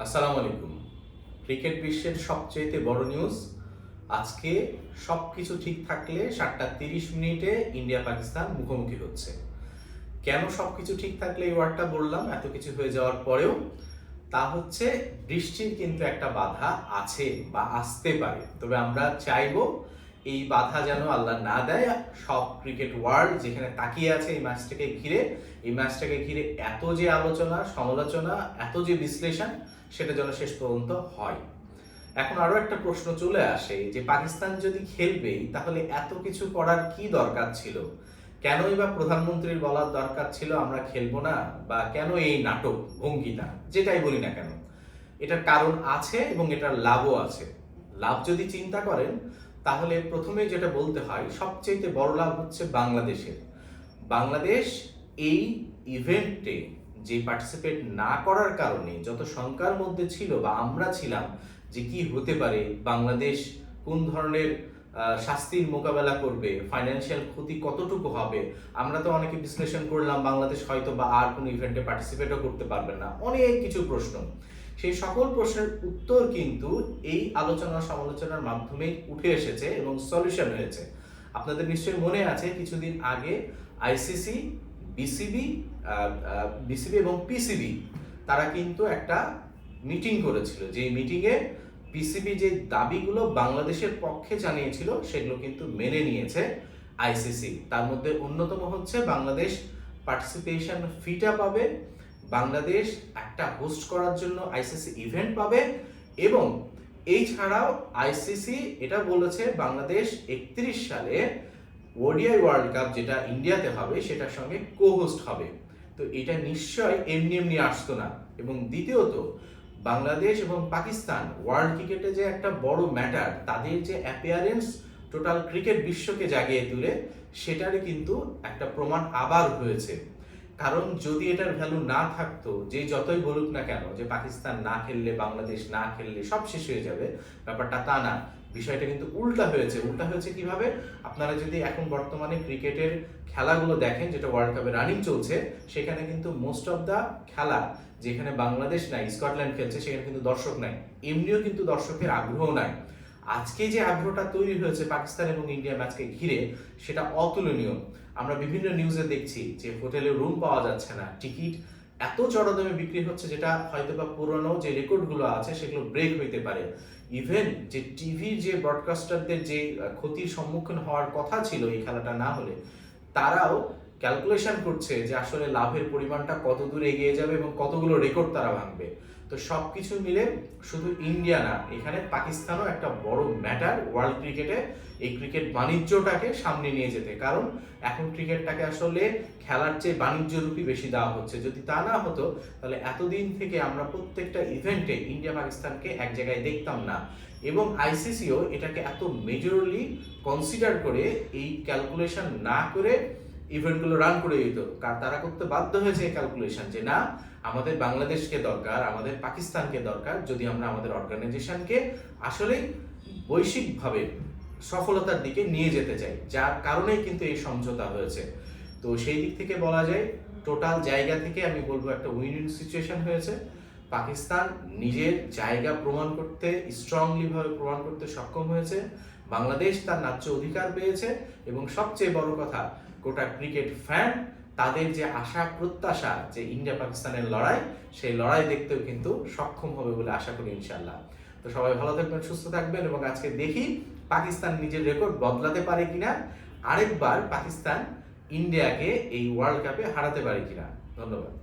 আসসালামু আলাইকুম। ক্রিকেট বিশ্বের সবচেয়ে বড় নিউজ আজকে সবকিছু ঠিক থাকলে 7:30 ইন্ডিয়া পাকিস্তান মুখোমুখি হচ্ছে। কেন সবকিছু ঠিক থাকলে এই ওয়ার্ডটা বললাম এত কিছু হয়ে যাওয়ার পরেও? তা হচ্ছে বৃষ্টির কিন্তু একটা বাধা আছে বা আসতে পারে, তবে আমরা চাইবো এই বাধা যেন আল্লাহ না দেয়। সব ক্রিকেট ওয়ার্ল্ড যেখানে তাকিয়ে আছে এই ম্যাচটাকে ঘিরে এত যে আলোচনা সমালোচনা, এত যে বিশ্লেষণ, সেটা যেন শেষ পর্যন্ত হয়। এখন আরো একটা প্রশ্ন চলে আসে যে পাকিস্তান যদি খেলবেই তাহলে এত কিছু করার কি দরকার ছিল? কেনই বা প্রধানমন্ত্রীর বলার দরকার ছিল আমরা খেলবো না? বা কেন এই নাটক ভঙ্গিটা, যেটাই বলি না কেন, এটার কারণ আছে এবং এটার লাভও আছে। লাভ যদি চিন্তা করেন তাহলে প্রথমে যেটা বলতে হয়, সবচেয়ে বড় লাভ হচ্ছে বাংলাদেশের। বাংলাদেশ এই ইভেন্টে যে পার্টিসিপেট না করার কারণে যত শঙ্কার মধ্যে ছিল বা আমরা ছিলাম যে কি হতে পারে, বাংলাদেশ কোন ধরনের শাস্তির মোকাবেলা করবে, ফাইন্যান্সিয়াল ক্ষতি কতটুকু হবে, আমরা তো অনেকে বিশ্লেষণ করলাম বাংলাদেশ হয়তো বা আর কোনো ইভেন্টে পার্টিসিপেটও করতে পারবে না, অনেক কিছু প্রশ্ন। সেই সকল প্রশ্নের উত্তর কিন্তু এই আলোচনা সমালোচনার মাধ্যমে উঠে এসেছে এবং সলিউশন হয়েছে। আপনাদের নিশ্চয়ই মনে আছে কিছুদিন আগে আইসিসি, বিসিবি বিসিবি এবং পিসিবি তারা কিন্তু একটা মিটিং করেছিল, যে মিটিংয়ে পিসিবি যে দাবিগুলো বাংলাদেশের পক্ষে জানিয়েছিল সেগুলো কিন্তু মেনে নিয়েছে আইসিসি। তার মধ্যে অন্যতম হচ্ছে বাংলাদেশ পার্টিসিপেশন ফিটা পাবে, বাংলাদেশ একটা হোস্ট করার জন্য আইসিসি ইভেন্ট পাবে, এবং এই ছাড়াও আইসিসি এটা বলেছে বাংলাদেশ 31 সালে ওডিআই ওয়ার্ল্ড কাপ যেটা ইন্ডিয়াতে হবে সেটার সঙ্গে কো হোস্ট হবে। তো এটা নিশ্চয় এমনি এমনি আসতো না। এবং দ্বিতীয়ত, বাংলাদেশ এবং পাকিস্তান ওয়ার্ল্ড ক্রিকেটে যে একটা বড় ম্যাটার, তাদের যে অ্যাপিয়ারেন্স টোটাল ক্রিকেট বিশ্বকে জাগিয়ে তুলে, সেটারই কিন্তু একটা প্রমাণ আবার হয়েছে। কারণ যদি এটার ভ্যালু না থাকতো, যে যতই বলুক না কেন যে পাকিস্তান না খেললে, বাংলাদেশ না খেললে সব শেষ হয়ে যাবে, ব্যাপারটা তা না। বিষয়টা কিন্তু উল্টা হয়েছে। উল্টা হয়েছে কিভাবে? আপনারা যদি এখন বর্তমানে ক্রিকেটের খেলাগুলো দেখেন, যেটা ওয়ার্ল্ড কাপে রানিং চলছে, সেখানে কিন্তু মোস্ট অফ দা খেলা যেখানে বাংলাদেশ নাই, স্কটল্যান্ড খেলছে, সেখানে কিন্তু দর্শক নাই। এমনিও কিন্তু দর্শকের আগ্রহ নাই। আজকে যে আগ্রহটা তৈরি হয়েছে পাকিস্তান এবং ইন্ডিয়া ম্যাচকে ঘিরে, সেটা অতুলনীয়। আমরা বিভিন্ন নিউজে দেখছি যে হোটেলে রুম পাওয়া যাচ্ছে না, টিকিট এত চড়া দামে বিক্রি হচ্ছে যেটা হয়তো বা পুরনো যে রেকর্ডগুলো আছে সেগুলো ব্রেক হইতে পারে। ইভেন যে টিভির যে ব্রডকাস্টারদের যে ক্ষতির সম্মুখীন হওয়ার কথা ছিল এই খেলাটা না হলে, তারাও ক্যালকুলেশন করছে যে আসলে লাভের পরিমাণটা কত দূর এগিয়ে যাবে এবং কতগুলো রেকর্ড তারা ভাঙবে। তো সবকিছু মিলে শুধু ইন্ডিয়া না, এখানে পাকিস্তানও একটা বড় ম্যাটার ওয়ার্ল্ড ক্রিকেটে, এই ক্রিকেট বাণিজ্যটাকে সামনে নিয়ে যেতে। কারণ এখন ক্রিকেটটাকে আসলে খেলার চেয়ে বাণিজ্য রূপী বেশি দেওয়া হচ্ছে। যদি তা না হতো তাহলে এতদিন থেকে আমরা প্রত্যেকটা ইভেন্টে ইন্ডিয়া পাকিস্তানকে এক জায়গায় দেখতাম না। এবং আইসিসিও এটাকে এত মেজরলি কনসিডার করে এই ক্যালকুলেশন না করে ইভেন্টগুলো রান করে দিত। তারা করতে বাধ্য হয়েছে এই ক্যালকুলেশন যে না, আমাদের বাংলাদেশকে দরকার, আমাদের পাকিস্তানকে দরকার, যদি আমরা আমাদের অর্গানাইজেশনকে আসলে বৈশ্বিকভাবে সফলতার দিকে নিয়ে যেতে চাই। যার কারণেই কিন্তু এই সমঝোতা হয়েছে। তো সেই দিক থেকে বলা যায় টোটাল জায়গা থেকে আমি বলবো একটা উইন উইন সিচুয়েশন হয়েছে। পাকিস্তান নিজের জায়গা প্রমাণ করতে, স্ট্রংলি ভাবে প্রমাণ করতে সক্ষম হয়েছে, বাংলাদেশ তার ন্যায্য অধিকার পেয়েছে, এবং সবচেয়ে বড় কথা, গোটা ক্রিকেট ফ্যান তাদের যে আশা প্রত্যাশা যে ইন্ডিয়া পাকিস্তানের লড়াই, সেই লড়াই দেখতেও কিন্তু সক্ষম হবে বলে আশা করি ইনশাল্লাহ। তো সবাই ভালো থাকবেন, সুস্থ থাকবেন, এবং আজকে দেখি পাকিস্তান নিজের রেকর্ড বদলাতে পারে কিনা, আরেকবার পাকিস্তান ইন্ডিয়াকে এই ওয়ার্ল্ড কাপে হারাতে পারে কিনা। ধন্যবাদ।